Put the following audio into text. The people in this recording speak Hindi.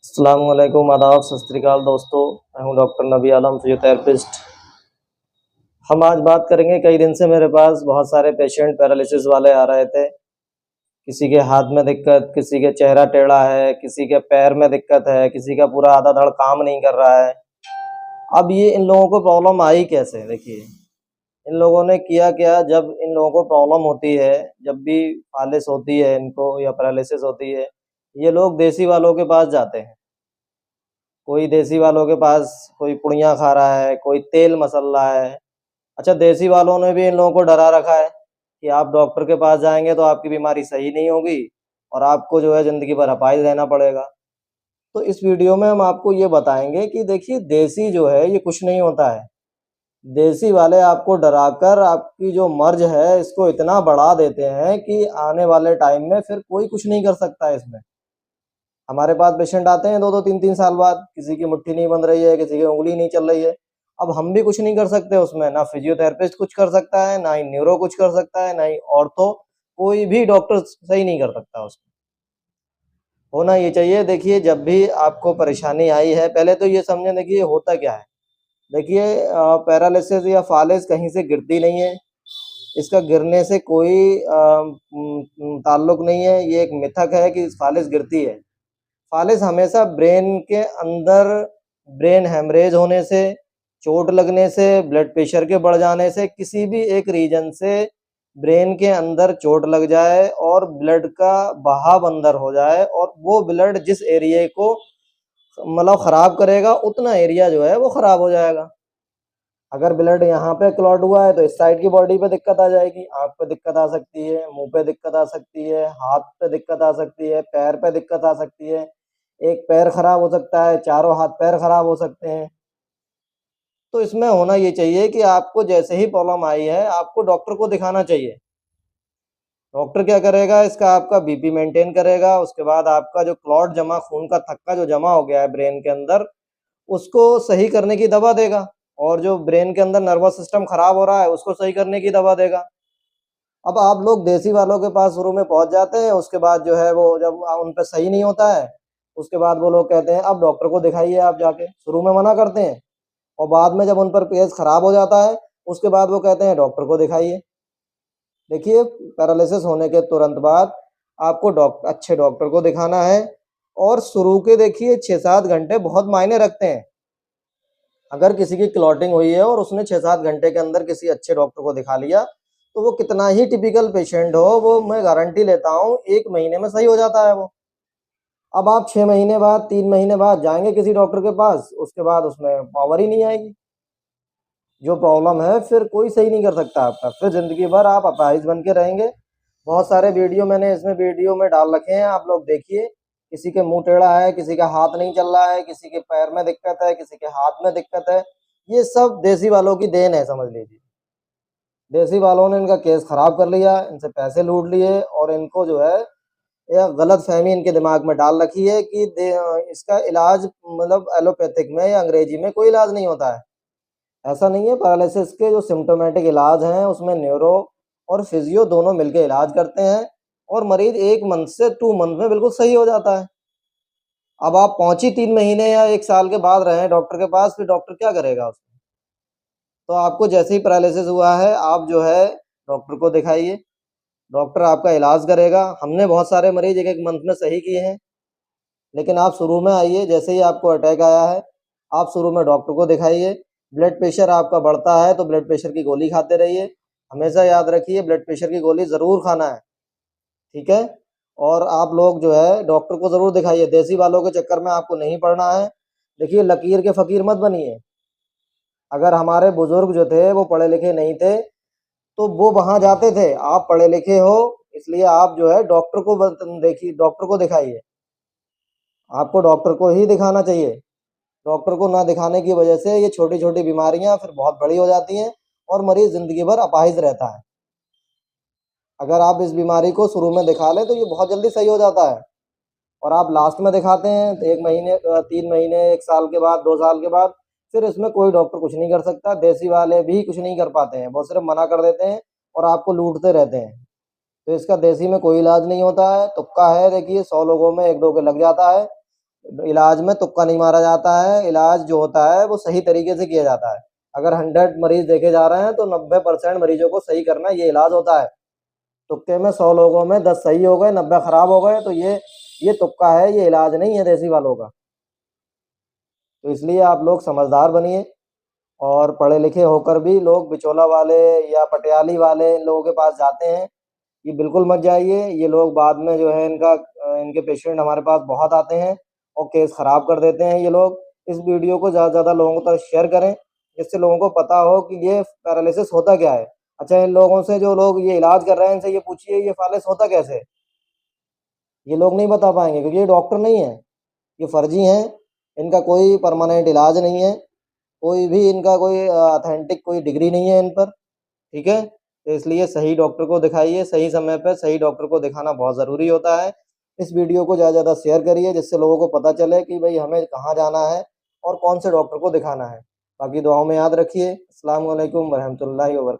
अस्सलामुअलैकुम आदाब सत श्री अकाल दोस्तों। मैं हूं डॉक्टर नबी आलम, फिजियोथेरेपिस्ट। हम आज बात करेंगे, कई दिन से मेरे पास बहुत सारे पेशेंट पैरालिसिस वाले आ रहे थे। किसी के हाथ में दिक्कत, किसी के चेहरा टेढ़ा है, किसी के पैर में दिक्कत है, किसी का पूरा आधा धड़ काम नहीं कर रहा है। अब ये इन लोगों को प्रॉब्लम आई कैसे? देखिए, इन लोगों ने किया क्या। जब इन लोगों को प्रॉब्लम होती है, जब भी फालिस होती है इनको या पैरालिसिस होती है, ये लोग देसी वालों के पास जाते हैं। कोई देसी वालों के पास कोई पुड़िया खा रहा है, कोई तेल मसल रहा है। अच्छा, देसी वालों ने भी इन लोगों को डरा रखा है कि आप डॉक्टर के पास जाएंगे तो आपकी बीमारी सही नहीं होगी और आपको जो है ज़िंदगी भर अपाहिज रहना पड़ेगा। तो इस वीडियो में हम आपको ये बताएंगे कि देखिए, देसी जो है ये कुछ नहीं होता है। देसी वाले आपको डराकर आपकी जो मर्ज है इसको इतना बढ़ा देते हैं कि आने वाले टाइम में फिर कोई कुछ नहीं कर सकता है इसमें। हमारे पास पेशेंट आते हैं 2-2 3-3 साल बाद, किसी की मुट्ठी नहीं बन रही है, किसी की उँगली नहीं चल रही है। अब हम भी कुछ नहीं कर सकते उसमें, ना फिजियोथेरेपिस्ट कुछ कर सकता है, ना ही न्यूरो कुछ कर सकता है, ना ही ऑर्थो, कोई भी डॉक्टर सही नहीं कर सकता उसको। होना ये चाहिए, देखिए जब भी आपको परेशानी आई है, पहले तो ये समझें देखिए होता क्या है। देखिए पैरालिसिस या फालिस कहीं से गिरती नहीं है, इसका गिरने से कोई ताल्लुक नहीं है। ये एक मिथक है कि फालिस गिरती है। फालिस हमेशा ब्रेन के अंदर ब्रेन हेमरेज होने से, चोट लगने से, ब्लड प्रेशर के बढ़ जाने से, किसी भी एक रीजन से ब्रेन के अंदर चोट लग जाए और ब्लड का बहाव अंदर हो जाए और वो ब्लड जिस एरिया को मतलब खराब करेगा उतना एरिया जो है वो खराब हो जाएगा। अगर ब्लड यहाँ पे क्लॉट हुआ है तो इस साइड की बॉडी पे दिक्कत आ जाएगी, आँख पे दिक्कत आ सकती है, मुंह पे दिक्कत आ सकती है, हाथ पे दिक्कत आ सकती है, पैर पे दिक्कत आ सकती है। एक पैर खराब हो सकता है, चारों हाथ पैर खराब हो सकते हैं। तो इसमें होना ये चाहिए कि आपको जैसे ही प्रॉब्लम आई है आपको डॉक्टर को दिखाना चाहिए। डॉक्टर क्या करेगा, इसका आपका बीपी मेंटेन करेगा, उसके बाद आपका जो क्लॉट जमा, खून का थक्का जो जमा हो गया है ब्रेन के अंदर, उसको सही करने की दवा देगा और जो ब्रेन के अंदर नर्वस सिस्टम खराब हो रहा है उसको सही करने की दवा देगा। अब आप लोग देसी वालों के पास शुरू में पहुंच जाते हैं, उसके बाद जो है वो जब उन पे सही नहीं होता है, उसके बाद वो लोग कहते हैं अब डॉक्टर को दिखाइए आप जाके। शुरू में मना करते हैं और बाद में जब उन पर पेज खराब हो जाता है उसके बाद वो कहते हैं डॉक्टर को दिखाइए। देखिए, पैरालिसिस होने के तुरंत बाद आपको अच्छे डॉक्टर को दिखाना है और शुरू के देखिए 6-7 घंटे बहुत मायने रखते हैं। अगर किसी की क्लॉटिंग हुई है और उसने 6-7 घंटे के अंदर किसी अच्छे डॉक्टर को दिखा लिया तो वो कितना ही टिपिकल पेशेंट हो, वो मैं गारंटी लेता हूँ 1 महीने में सही हो जाता है वो। अब आप 6 महीने बाद, 3 महीने बाद जाएंगे किसी डॉक्टर के पास, उसके बाद उसमें पावर ही नहीं आएगी। जो प्रॉब्लम है फिर कोई सही नहीं कर सकता आपका, फिर ज़िंदगी भर आप अपाहिज बन के रहेंगे। बहुत सारे वीडियो मैंने इसमें वीडियो में डाल रखे हैं, आप लोग देखिए। किसी के मुंह टेढ़ा है, किसी का हाथ नहीं चल रहा है, किसी के पैर में दिक्कत है, किसी के हाथ में दिक्कत है। ये सब देसी वालों की देन है, समझ लीजिए। देसी वालों ने इनका केस खराब कर लिया, इनसे पैसे लूट लिए और इनको जो है या गलत फहमी इनके दिमाग में डाल रखी है कि इसका इलाज मतलब एलोपैथिक में या अंग्रेजी में कोई इलाज नहीं होता है। ऐसा नहीं है। पैरालिसिस के जो सिम्टोमेटिक इलाज हैं उसमें न्यूरो और फिजियो दोनों मिलकर इलाज करते हैं और मरीज 1 मंथ से 2 मंथ में बिल्कुल सही हो जाता है। अब आप पहुंची 3 महीने या 1 साल के बाद रहे डॉक्टर के पास, फिर डॉक्टर क्या करेगा उसमें? तो आपको जैसे ही पैरालिसिस हुआ है आप जो है डॉक्टर को दिखाइए, डॉक्टर आपका इलाज करेगा। हमने बहुत सारे मरीज 1-1 मंथ में सही किए हैं। लेकिन आप शुरू में आइए, जैसे ही आपको अटैक आया है आप शुरू में डॉक्टर को दिखाइए। ब्लड प्रेशर आपका बढ़ता है तो ब्लड प्रेशर की गोली खाते रहिए। हमेशा याद रखिए ब्लड प्रेशर की गोली ज़रूर खाना है, ठीक है? और आप लोग जो है डॉक्टर को ज़रूर दिखाइए, देसी वालों के चक्कर में आपको नहीं पड़ना है। देखिए, लकीर के फ़कीर मत बनिए। अगर हमारे बुज़ुर्ग जो थे वो पढ़े लिखे नहीं थे तो वो वहाँ जाते थे। आप पढ़े लिखे हो इसलिए आप जो है डॉक्टर को देखिए, डॉक्टर को दिखाइए। आपको डॉक्टर को ही दिखाना चाहिए। डॉक्टर को ना दिखाने की वजह से ये छोटी-छोटी बीमारियाँ फिर बहुत बड़ी हो जाती हैं और मरीज़ ज़िंदगी भर अपाहिज रहता है। अगर आप इस बीमारी को शुरू में दिखा लें तो ये बहुत जल्दी सही हो जाता है और आप लास्ट में दिखाते हैं तो 1 महीने 3 महीने, 1 साल के बाद, 2 साल के बाद, फिर इसमें कोई डॉक्टर कुछ नहीं कर सकता। देसी वाले भी कुछ नहीं कर पाते हैं, वो सिर्फ़ मना कर देते हैं और आपको लूटते रहते हैं। तो इसका देसी में कोई इलाज नहीं होता है, तुक्का है। देखिए 100 लोगों में 1-2 के लग जाता है इलाज में तुक्का नहीं मारा जाता है, इलाज जो होता है वो सही तरीके से किया जाता है। अगर 100 मरीज देखे जा रहे हैं तो 90% मरीजों को सही करना ये इलाज होता है। तुक्के में 100 लोगों में 10 सही हो गए, 90 खराब हो गए, तो ये तुक्का है, ये इलाज नहीं है देसी वालों का। तो इसलिए आप लोग समझदार बनिए, और पढ़े लिखे होकर भी लोग बिचौला वाले या पटियाली वाले इन लोगों के पास जाते हैं, ये बिल्कुल मत जाइए। ये लोग बाद में जो है इनके पेशेंट हमारे पास बहुत आते हैं और केस ख़राब कर देते हैं ये लोग। इस वीडियो को ज़्यादा से ज़्यादा लोगों तक शेयर करें, जिससे लोगों को पता हो कि ये पैरालिसिस होता क्या है। अच्छा, इन लोगों से, जो लोग ये इलाज कर रहे हैं, इनसे ये पूछिए ये पैरालिसिस होता कैसे है? ये लोग नहीं बता पाएंगे, क्योंकि ये डॉक्टर नहीं है, ये फर्जी हैं। इनका कोई परमानेंट इलाज नहीं है, कोई भी इनका कोई ऑथेंटिक कोई डिग्री नहीं है इन पर। ठीक है? तो इसलिए सही डॉक्टर को दिखाइए, सही समय पे सही डॉक्टर को दिखाना बहुत ज़रूरी होता है। इस वीडियो को ज़्यादा से ज़्यादा शेयर करिए, जिससे लोगों को पता चले कि भई हमें कहाँ जाना है और कौन से डॉक्टर को दिखाना है। बाकी दुआओं में याद रखिए। अस्सलाम वालेकुम व रहमतुल्लाहि व बरकातहू।